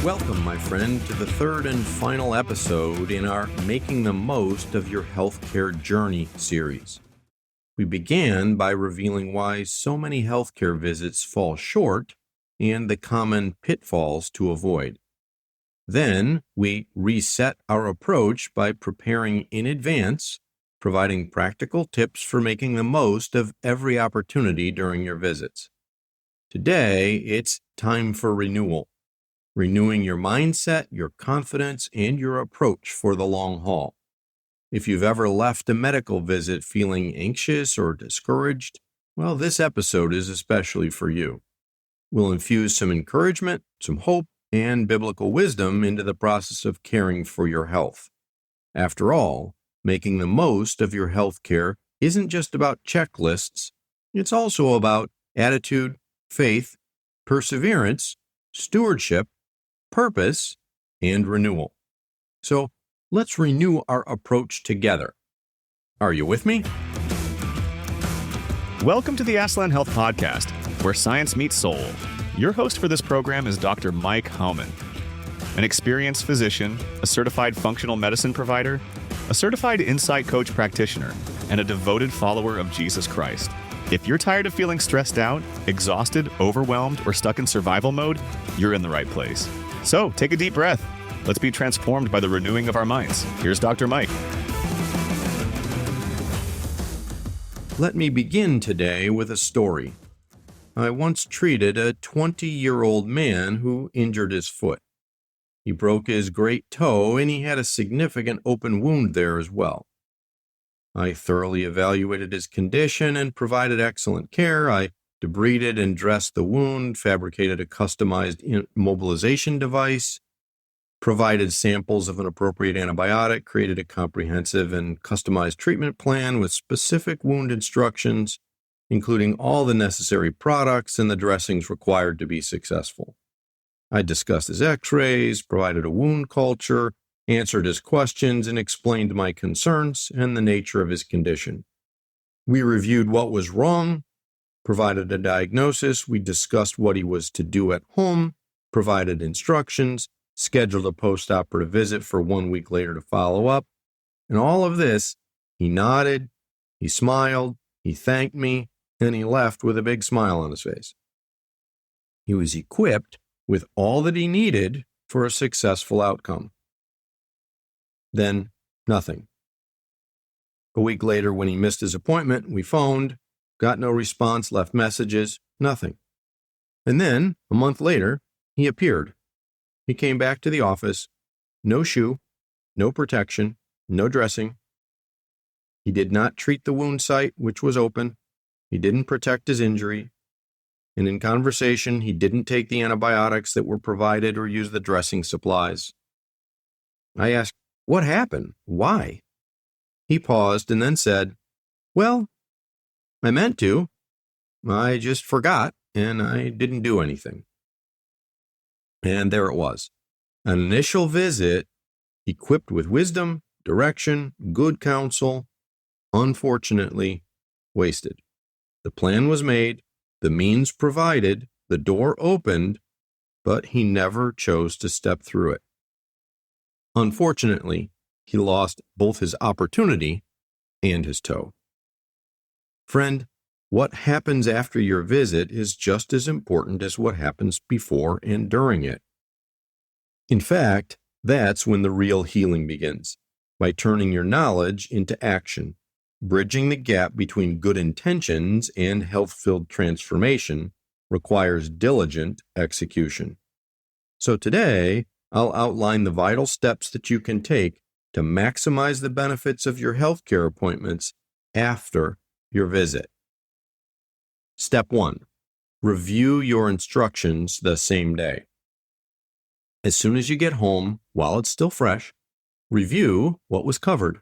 Welcome, my friend, to the third and final episode in our Making the Most of Your Healthcare Journey series. We began by revealing why so many healthcare visits fall short and the common pitfalls to avoid. Then we reset our approach by preparing in advance, providing practical tips for making the most of every opportunity during your visits. Today, it's time for renewal. Renewing your mindset, your confidence, and your approach for the long haul. If you've ever left a medical visit feeling anxious or discouraged, well, this episode is especially for you. We'll infuse some encouragement, some hope, and biblical wisdom into the process of caring for your health. After all, making the most of your health care isn't just about checklists, it's also about attitude, faith, perseverance, stewardship, purpose, and renewal. So let's renew our approach together. Are you with me? Welcome to the Aslan Health Podcast, where science meets soul. Your host for this program is Dr. Mike Hauman, an experienced physician, a certified functional medicine provider, a certified insight coach practitioner, and a devoted follower of Jesus Christ. If you're tired of feeling stressed out, exhausted, overwhelmed, or stuck in survival mode, you're in the right place. So take a deep breath. Let's be transformed by the renewing of our minds. Here's Dr. Mike. Let me begin today with a story. I once treated a 20-year-old man who injured his foot. He broke his great toe and he had a significant open wound there as well. I thoroughly evaluated his condition and provided excellent care. I debrided and dressed the wound, fabricated a customized immobilization device, provided samples of an appropriate antibiotic, created a comprehensive and customized treatment plan with specific wound instructions, including all the necessary products and the dressings required to be successful. I discussed his x-rays, provided a wound culture, answered his questions, and explained my concerns and the nature of his condition. We reviewed what was wrong, provided a diagnosis, we discussed what he was to do at home, provided instructions, scheduled a post-operative visit for 1 week later to follow up. And all of this, he nodded, he smiled, he thanked me, and he left with a big smile on his face. He was equipped with all that he needed for a successful outcome. Then, nothing. A week later, when he missed his appointment, we phoned, got no response, left messages, nothing. And then, a month later, he appeared. He came back to the office, no shoe, no protection, no dressing. He did not treat the wound site, which was open. He didn't protect his injury. And in conversation, he didn't take the antibiotics that were provided or use the dressing supplies. I asked, "What happened? Why?" He paused and then said, "Well, I meant to. I just forgot, and I didn't do anything." And there it was. An initial visit equipped with wisdom, direction, good counsel, unfortunately, wasted. The plan was made, the means provided, the door opened, but he never chose to step through it. Unfortunately, he lost both his opportunity and his toe. Friend, what happens after your visit is just as important as what happens before and during it. In fact, that's when the real healing begins, by turning your knowledge into action, bridging the gap between good intentions and health-filled transformation requires diligent execution. So today, I'll outline the vital steps that you can take to maximize the benefits of your healthcare appointments after your visit. Step 1. Review your instructions the same day. As soon as you get home, while it's still fresh, review what was covered.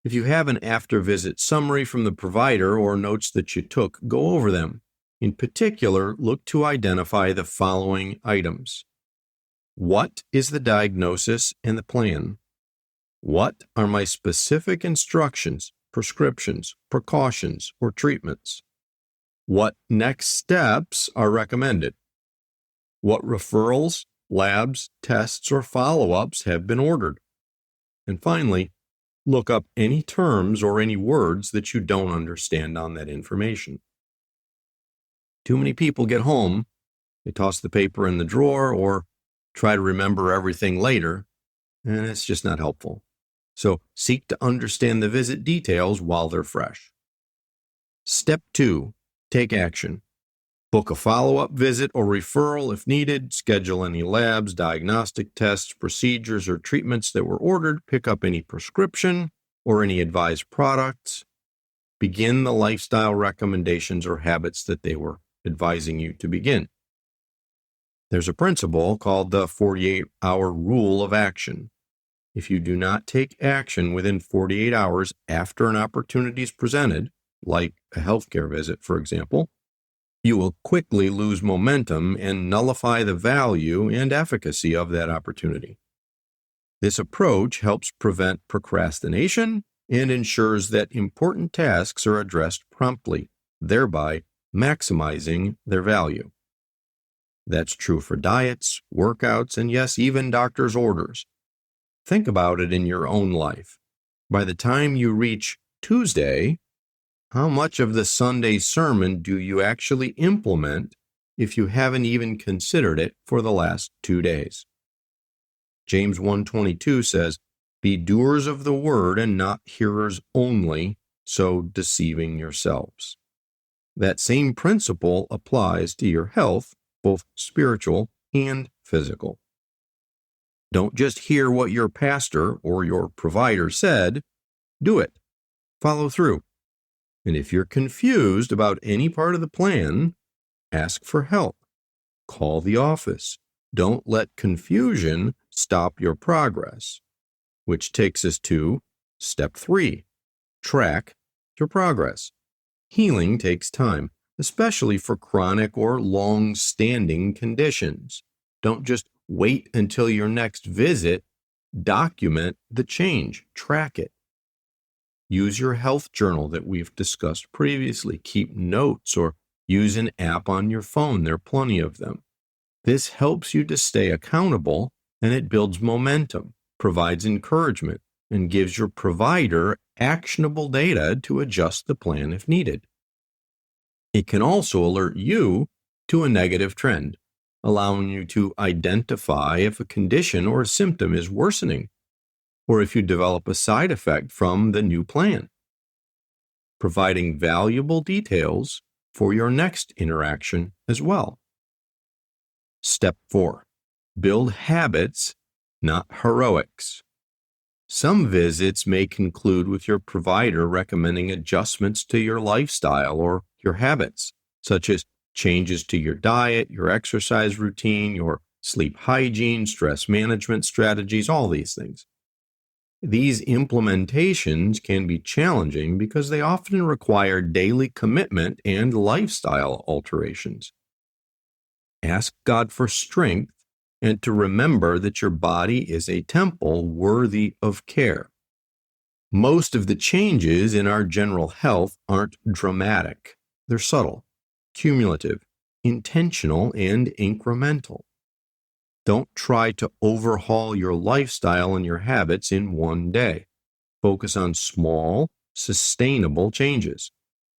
If you have an after-visit summary from the provider or notes that you took, go over them. In particular, look to identify the following items. What is the diagnosis and the plan? What are my specific instructions, prescriptions, precautions, or treatments? What next steps are recommended? What referrals, labs, tests, or follow-ups have been ordered. And finally, look up any terms or any words that you don't understand on that information. Too many people get home, they toss the paper in the drawer or try to remember everything later, and it's just not helpful. So seek to understand the visit details while they're fresh. Step 2, take action. Book a follow-up visit or referral if needed, schedule any labs, diagnostic tests, procedures, or treatments that were ordered, pick up any prescription or any advised products, begin the lifestyle recommendations or habits that they were advising you to begin. There's a principle called the 48-hour rule of action. If you do not take action within 48 hours after an opportunity is presented, like a healthcare visit, for example, you will quickly lose momentum and nullify the value and efficacy of that opportunity. This approach helps prevent procrastination and ensures that important tasks are addressed promptly, thereby maximizing their value. That's true for diets, workouts, and yes, even doctor's orders. Think about it in your own life. By the time you reach Tuesday, how much of the Sunday sermon do you actually implement if you haven't even considered it for the last 2 days? James 1:22 says, "Be doers of the word and not hearers only, so deceiving yourselves." That same principle applies to your health, both spiritual and physical. Don't just hear what your pastor or your provider said, do it. Follow through. And if you're confused about any part of the plan, ask for help. Call the office. Don't let confusion stop your progress. Which takes us to step 3, track your progress. Healing takes time, especially for chronic or long-standing conditions. Don't just wait until your next visit. Document the change. Track it. Use your health journal that we've discussed previously. Keep notes or use an app on your phone. There are plenty of them. This helps you to stay accountable, and it builds momentum, provides encouragement, and gives your provider actionable data to adjust the plan if needed. It can also alert you to a negative trend, allowing you to identify if a condition or a symptom is worsening, or if you develop a side effect from the new plan, providing valuable details for your next interaction as well. Step 4, build habits, not heroics. Some visits may conclude with your provider recommending adjustments to your lifestyle or your habits, such as changes to your diet, your exercise routine, your sleep hygiene, stress management strategies, all these things. These implementations can be challenging because they often require daily commitment and lifestyle alterations. Ask God for strength and to remember that your body is a temple worthy of care. Most of the changes in our general health aren't dramatic. They're subtle, cumulative, intentional, and incremental. Don't try to overhaul your lifestyle and your habits in one day. Focus on small, sustainable changes.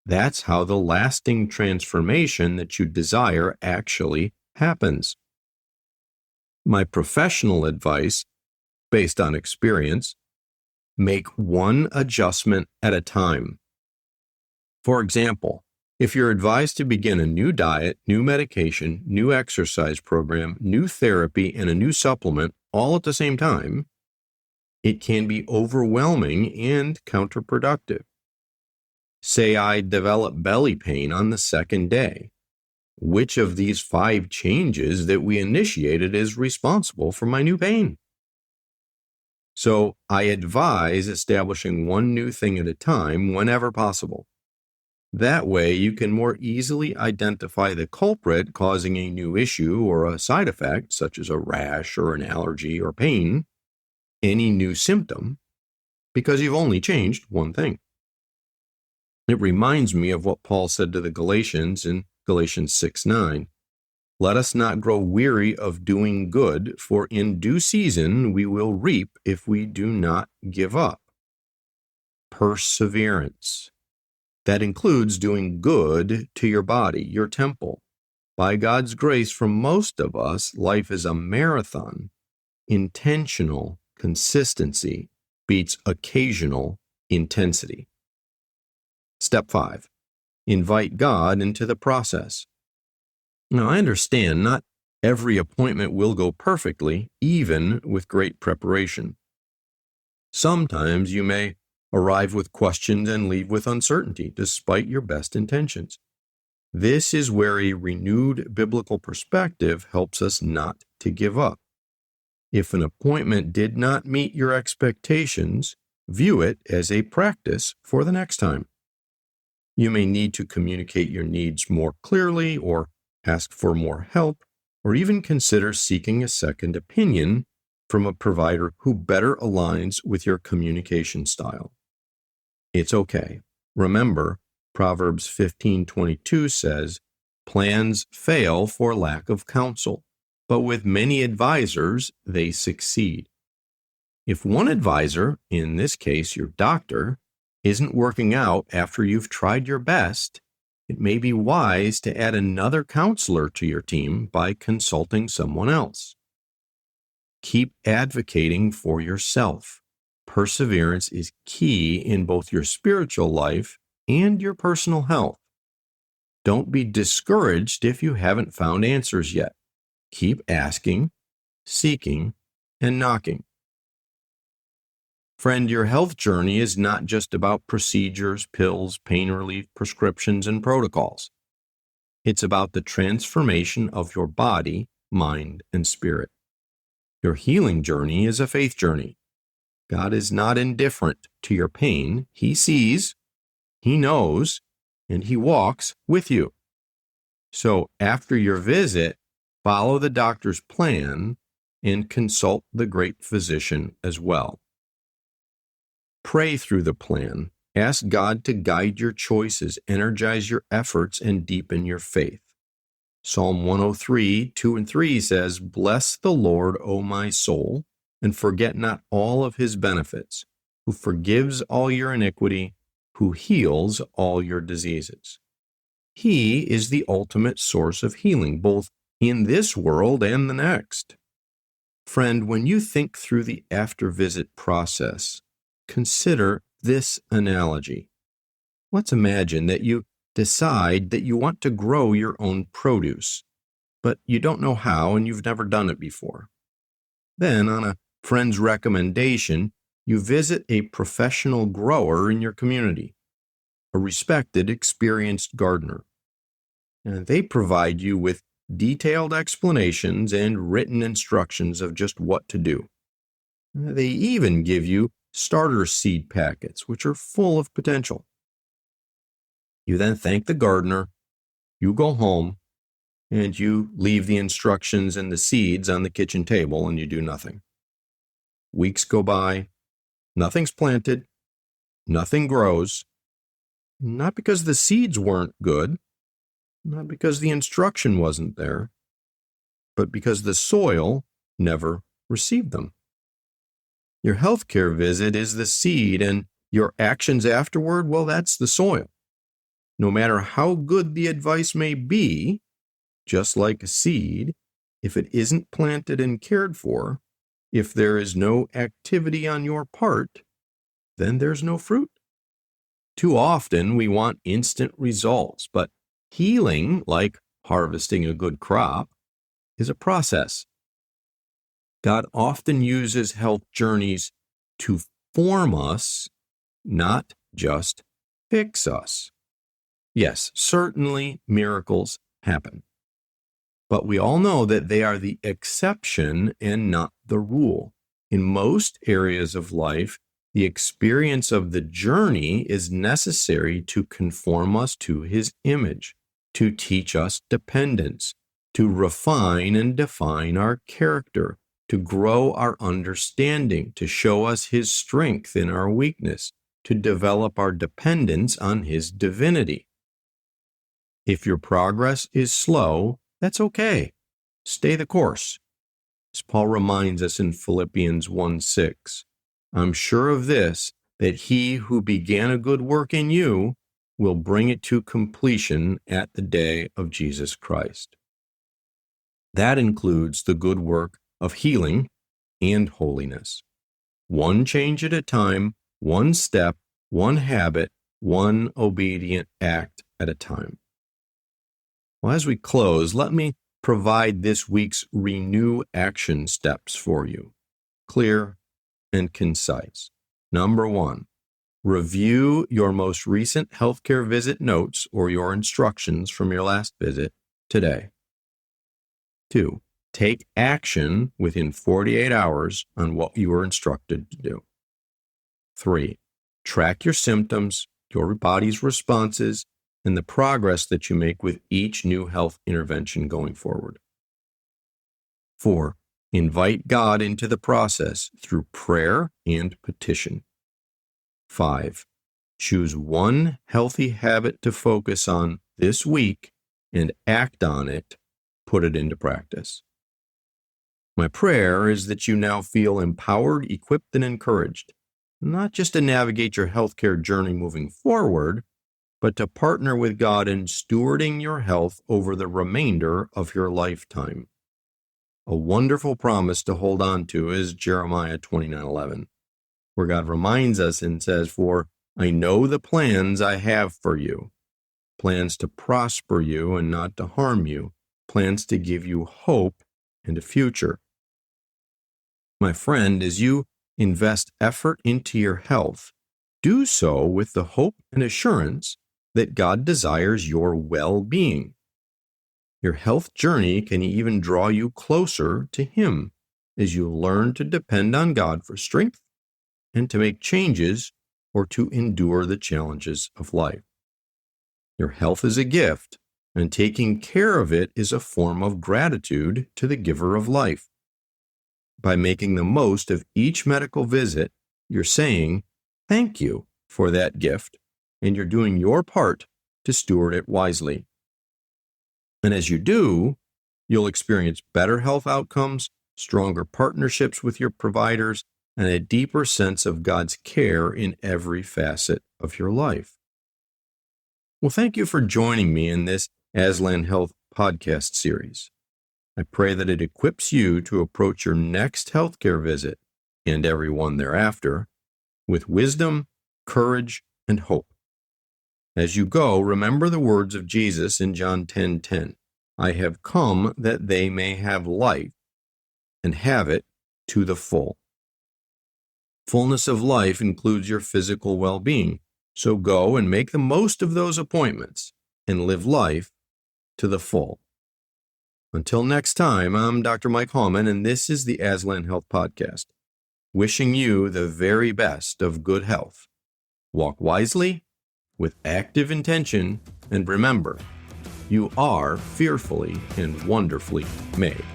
That's how the lasting transformation that you desire actually happens. My professional advice, based on experience, make one adjustment at a time. For example, if you're advised to begin a new diet, new medication, new exercise program, new therapy, and a new supplement all at the same time, it can be overwhelming and counterproductive. Say I develop belly pain on the second day. Which of these 5 changes that we initiated is responsible for my new pain? So I advise establishing one new thing at a time whenever possible. That way, you can more easily identify the culprit causing a new issue or a side effect, such as a rash or an allergy or pain, any new symptom, because you've only changed one thing. It reminds me of what Paul said to the Galatians in Galatians 6:9. Let us not grow weary of doing good, for in due season we will reap if we do not give up. Perseverance. That includes doing good to your body, your temple. By God's grace, for most of us, life is a marathon. Intentional consistency beats occasional intensity. Step 5. Invite God into the process. Now, I understand not every appointment will go perfectly, even with great preparation. Sometimes you may arrive with questions and leave with uncertainty, despite your best intentions. This is where a renewed biblical perspective helps us not to give up. If an appointment did not meet your expectations, view it as a practice for the next time. You may need to communicate your needs more clearly, or ask for more help, or even consider seeking a second opinion from a provider who better aligns with your communication style. It's okay. Remember, Proverbs 15:22 says, "Plans fail for lack of counsel, but with many advisors they succeed." If one advisor, in this case your doctor, isn't working out after you've tried your best, it may be wise to add another counselor to your team by consulting someone else. Keep advocating for yourself. Perseverance is key in both your spiritual life and your personal health. Don't be discouraged if you haven't found answers yet. Keep asking, seeking, and knocking. Friend, your health journey is not just about procedures, pills, pain relief, prescriptions, and protocols. It's about the transformation of your body, mind, and spirit. Your healing journey is a faith journey. God is not indifferent to your pain. He sees, He knows, and He walks with you. So after your visit, follow the doctor's plan and consult the great physician as well. Pray through the plan. Ask God to guide your choices, energize your efforts, and deepen your faith. Psalm 103:2-3 says, "Bless the Lord, O my soul, and forget not all of His benefits, who forgives all your iniquity, who heals all your diseases." He is the ultimate source of healing, both in this world and the next. Friend, when you think through the after-visit process, consider this analogy. Let's imagine that you decide that you want to grow your own produce, but you don't know how and you've never done it before. Then, on a friend's recommendation, you visit a professional grower in your community, a respected, experienced gardener. And they provide you with detailed explanations and written instructions of just what to do. They even give you starter seed packets, which are full of potential. You then thank the gardener, you go home, and you leave the instructions and the seeds on the kitchen table, and you do nothing. Weeks go by, nothing's planted, nothing grows, not because the seeds weren't good, not because the instruction wasn't there, but because the soil never received them. Your healthcare visit is the seed, and your actions afterward, well, that's the soil. No matter how good the advice may be, just like a seed, if it isn't planted and cared for, if there is no activity on your part, then there's no fruit. Too often we want instant results, but healing, like harvesting a good crop, is a process. God often uses health journeys to form us, not just fix us. Yes, certainly miracles happen, but we all know that they are the exception and not the rule. In most areas of life, the experience of the journey is necessary to conform us to His image, to teach us dependence, to refine and define our character, to grow our understanding, to show us His strength in our weakness, to develop our dependence on His divinity. If your progress is slow, That's okay. Stay the course. As Paul reminds us in Philippians 1:6, I'm sure of this, that he who began a good work in you will bring it to completion at the day of Jesus Christ. That includes the good work of healing and holiness. One change at a time, one step, one habit, one obedient act at a time. Well, as we close, let me provide this week's renew action steps for you. Clear and concise. Number 1, review your most recent healthcare visit notes or your instructions from your last visit today. 2, take action within 48 hours on what you were instructed to do. 3, track your symptoms, your body's responses, and the progress that you make with each new health intervention going forward. 4, invite God into the process through prayer and petition. 5, choose one healthy habit to focus on this week and act on it, put it into practice. My prayer is that you now feel empowered, equipped, and encouraged, not just to navigate your healthcare journey moving forward, but to partner with God in stewarding your health over the remainder of your lifetime. A wonderful promise to hold on to is Jeremiah 29:11, where God reminds us and says, "For I know the plans I have for you, plans to prosper you and not to harm you, plans to give you hope and a future." My friend, as you invest effort into your health, do so with the hope and assurance that God desires your well-being. Your health journey can even draw you closer to Him as you learn to depend on God for strength and to make changes or to endure the challenges of life. Your health is a gift, and taking care of it is a form of gratitude to the giver of life. By making the most of each medical visit, you're saying, "Thank you for that gift," and you're doing your part to steward it wisely. And as you do, you'll experience better health outcomes, stronger partnerships with your providers, and a deeper sense of God's care in every facet of your life. Well, thank you for joining me in this Aslan Health podcast series. I pray that it equips you to approach your next healthcare visit, and every one thereafter, with wisdom, courage, and hope. As you go, remember the words of Jesus in John 10:10. I have come that they may have life and have it to the full. Fullness of life includes your physical well-being, so go and make the most of those appointments and live life to the full. Until next time, I'm Dr. Mike Hauman, and this is the Aslan Health Podcast, wishing you the very best of good health. Walk wisely, with active intention, and remember, you are fearfully and wonderfully made.